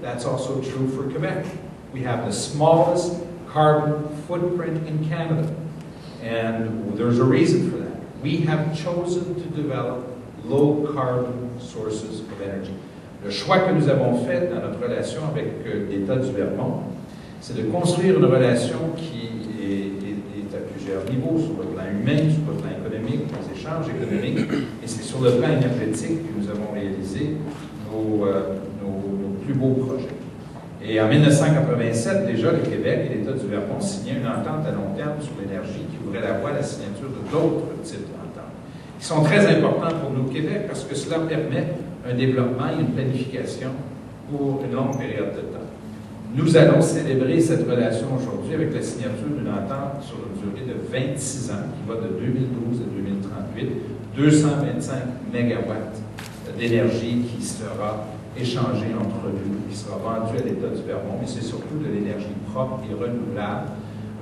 that's also true for Quebec. We have the smallest carbon footprint in Canada, and there's a reason for that. We have chosen to develop low carbon sources of energy. Le choix que nous avons fait dans notre relation avec l'État du Vermont, c'est de construire une relation qui est à plusieurs niveaux, sur le plan humain, sur le plan économique, les échanges économiques, et c'est sur le plan énergétique que nous avons réalisé nos plus beaux projets. Et en 1987, déjà, le Québec et l'État du Vermont signaient une entente à long terme sur l'énergie qui ouvrait la voie à la signature de d'autres types d'ententes. Ils sont très importants pour nous au Québec parce que cela permet un développement et une planification pour une longue période de temps. Nous allons célébrer cette relation aujourd'hui avec la signature d'une entente sur une durée de 26 ans qui va de 2012 à 2038, 225 mégawatts d'énergie qui sera échangée entre nous, qui sera vendue à l'État du Vermont, mais c'est surtout de l'énergie propre et renouvelable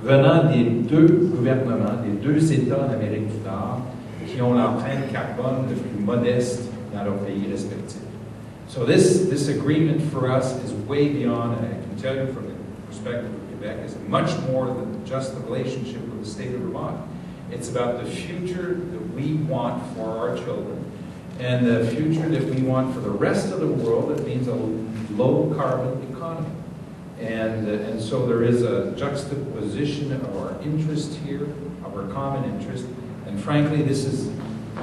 venant des deux gouvernements, des deux États en Amérique du Nord qui ont l'empreinte carbone le plus modeste dans leurs pays respectifs. So this agreement for us is way beyond, and I can tell you from the perspective of Quebec, is much more than just the relationship with the state of Vermont. It's about the future that we want for our children and the future that we want for the rest of the world. That means a low carbon economy. And so there is a juxtaposition of our interest here, of our common interest, and frankly this is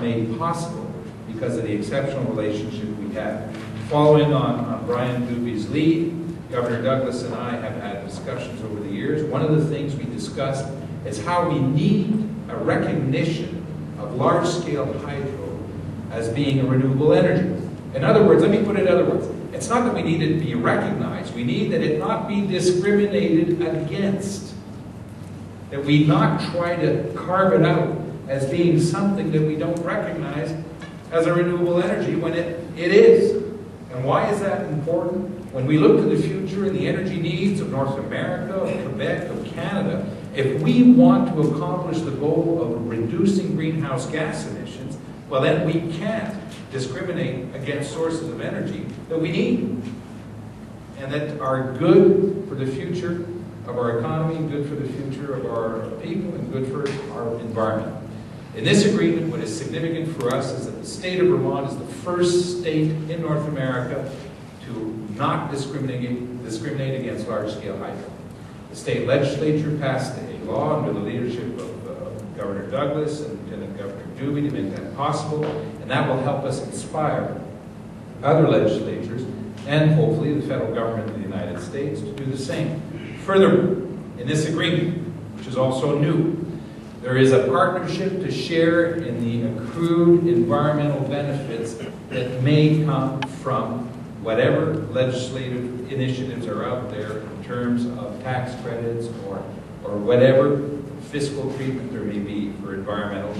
made possible because of the exceptional relationship we have. Following on Brian Doobie's lead, Governor Douglas and I have had discussions over the years. One of the things we discussed is how we need a recognition of large-scale hydro as being a renewable energy. In other words, let me put it in other words. It's not that we need it to be recognized. We need that it not be discriminated against. That we not try to carve it out as being something that we don't recognize as a renewable energy when it is. And why is that important? When we look to the future and the energy needs of North America, of Quebec, of Canada, if we want to accomplish the goal of reducing greenhouse gas emissions, well then we can't discriminate against sources of energy that we need and that are good for the future of our economy, good for the future of our people, and good for our environment. In this agreement, what is significant for us is that the state of Vermont is the first state in North America to not discriminate against large-scale hydro. The state legislature passed a law under the leadership of Governor Douglas and Lieutenant Governor Doobie to make that possible, and that will help us inspire other legislatures and hopefully the federal government of the United States to do the same. Furthermore, in this agreement, which is also new, there is a partnership to share in the accrued environmental benefits that may come from whatever legislative initiatives are out there in terms of tax credits or whatever fiscal treatment there may be for environmental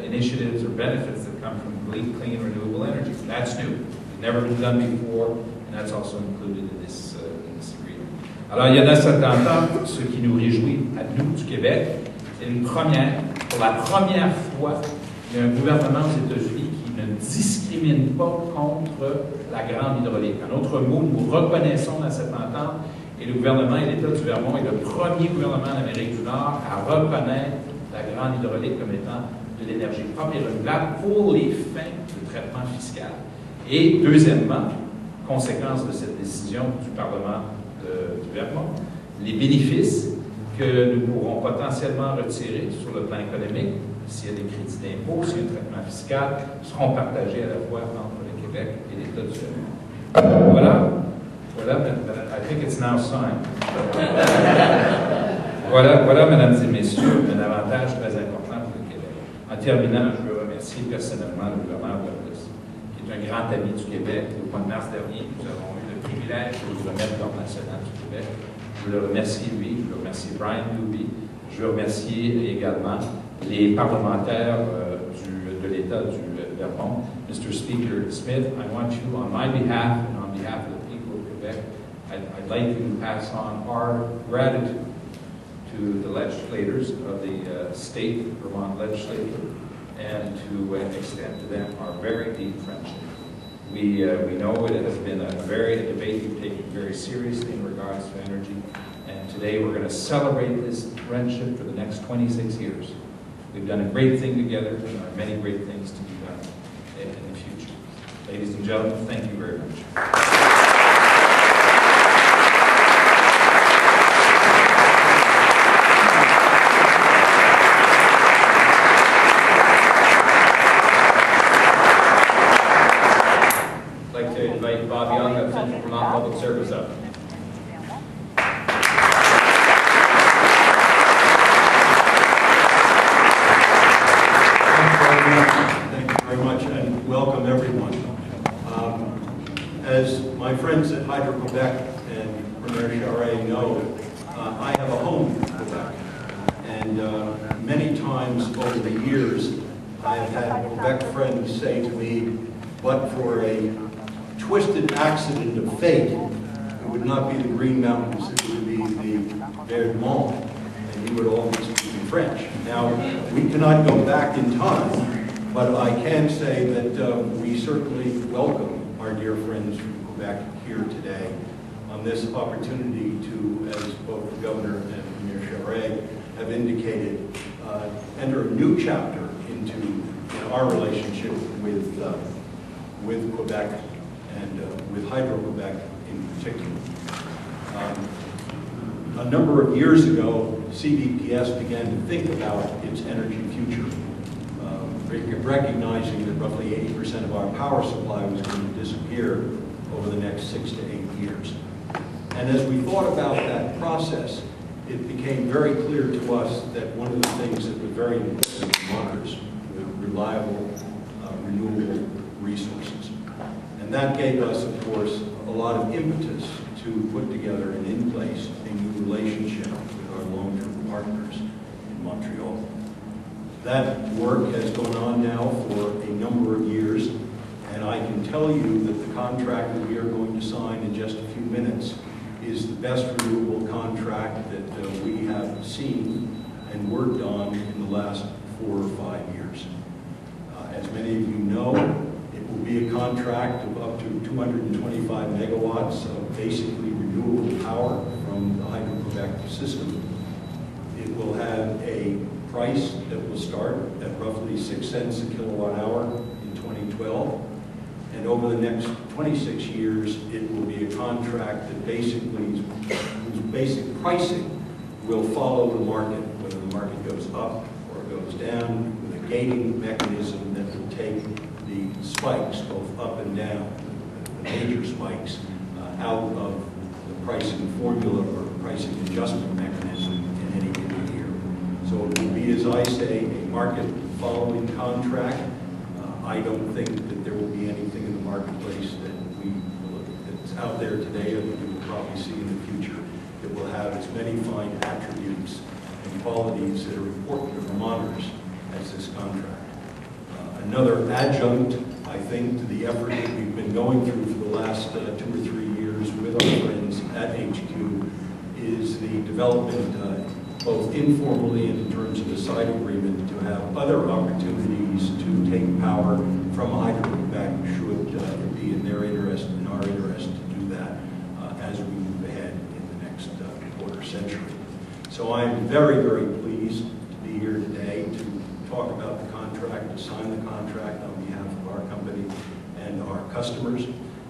initiatives or benefits that come from clean renewable energy. That's new. It's never been done before, and that's also included in this agreement. Alors, il y en a cette entente, ce qui nous réjouit à nous du Québec. C'est une première, pour la première fois, il y a un gouvernement aux États-Unis qui ne discrimine pas contre la grande hydraulique. En d'autres mots, nous reconnaissons dans cette entente, et le gouvernement et l'État du Vermont est le premier gouvernement d'Amérique du Nord à reconnaître la grande hydraulique comme étant de l'énergie propre et renouvelable pour les fins de traitement fiscal. Et deuxièmement, conséquence de cette décision du Parlement du Vermont, les bénéfices que nous pourrons potentiellement retirer sur le plan économique, s'il y a des crédits d'impôt, s'il y a un traitement fiscal, seront partagés à la fois entre le Québec et l'État du Vermont. Voilà, I think it's now signed. Voilà, mesdames et messieurs, un avantage très important pour le Québec. En terminant, je veux remercier personnellement le gouverneur Douglas, qui est un grand ami du Québec. Au mois de mars dernier, nous avons eu le privilège de lui remettre l'Ordre national du Québec. Je veux le remercier lui, je veux remercier Brian Doobie, je veux remercier également les parlementaires de l'État du Vermont. Mr. Speaker Smith, I want you, on my behalf and on behalf of the people of Quebec, I'd like you to pass on our gratitude to the legislators of the state Vermont legislature and to extend to them our very deep friendship. We know it has been a debate we've taken very seriously in regards to energy, and today we're going to celebrate this friendship for the next 26 years. We've done a great thing together, and there are many great things to be done in the future. Ladies and gentlemen, thank you very much. Invite Bob Young of Central Vermont Public Service up. Thank you very much, and welcome everyone. As my friends at Hydro-Quebec and Premier Charest know, I have a home in Quebec, and many times over the years I have had Quebec friends say to me, but for a twisted accident of fate, it would not be the Green Mountains, it would be the Verdemont, and you would always speak in French. Now, we cannot go back in time, but I can say that we certainly welcome our dear friends from Quebec here today on this opportunity to, as both the Governor and Premier Charest have indicated, enter a new chapter into our relationship with Quebec and with Hydro-Quebec in particular. A number of years ago, CDPS began to think about its energy future, recognizing that roughly 80% of our power supply was going to disappear over the next 6 to 8 years. And as we thought about that process, it became very clear to us that one of the things that was very important to Vermonters were reliable, renewable resources. And that gave us, of course, a lot of impetus to put together and in place a new relationship with our long-term partners in Montreal. That work has gone on now for a number of years, and I can tell you that the contract that we are going to sign in just a few minutes is the best renewable contract that we have seen and worked on in the last 4 or 5 years. As many of you know, it will be a contract of up to 225 megawatts of basically renewable power from the Hydro-Quebec system. It will have a price that will start at roughly 6 cents a kilowatt hour in 2012. And over the next 26 years, it will be a contract that basically, whose basic pricing will follow the market, whether the market goes up or goes down, with a gating mechanism that will take the spikes, both up and down, the major spikes, out of the pricing formula or pricing adjustment mechanism in any given year. So it will be, as I say, a market-following contract. I don't think that there will be anything in the marketplace that's out there today that we will probably see in the future that will have as many fine attributes and qualities that are important to Vermonters as this contract. Another adjunct, I think, to the effort that we've been going through for the last 2 or 3 years with our friends at HQ is the development, both informally and in terms of the side agreement, to have other opportunities to take power from Hydro-Quebec should it be in their interest and our interest to do that as we move ahead in the next quarter century. So I'm very, very pleased to be here today to talk about the contract, to sign the contract on behalf of our company and our customers.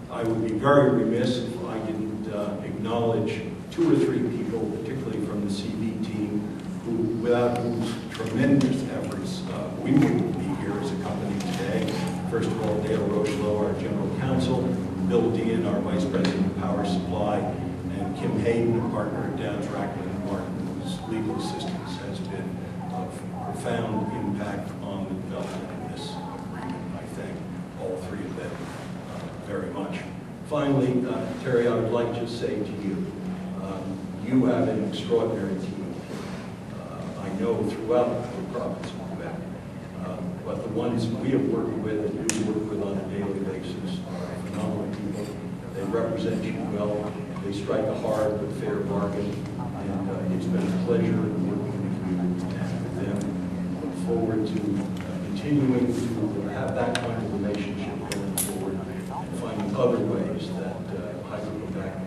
I would be very remiss if I didn't acknowledge 2 or 3 people, particularly from the CB team, who, without whose tremendous efforts, we wouldn't be here as a company today. First of all, Dale Rochelow, our General Counsel, Bill Dean, our Vice President of Power Supply, and Kim Hayden, a partner at Downs Racklin Martin, whose legal assistance has been of profound impact on the development of this agreement. I thank all 3 of them very much. Finally, Terry, I would like to say to you, you have an extraordinary team. I know throughout the province of Quebec, but the ones we have worked with and you work with on a daily basis are phenomenal people. They represent you well. They strike a hard but fair bargain, and it's been a pleasure working with you and with them. I look forward to continuing to have that kind of relationship going forward. Hydro-Quebec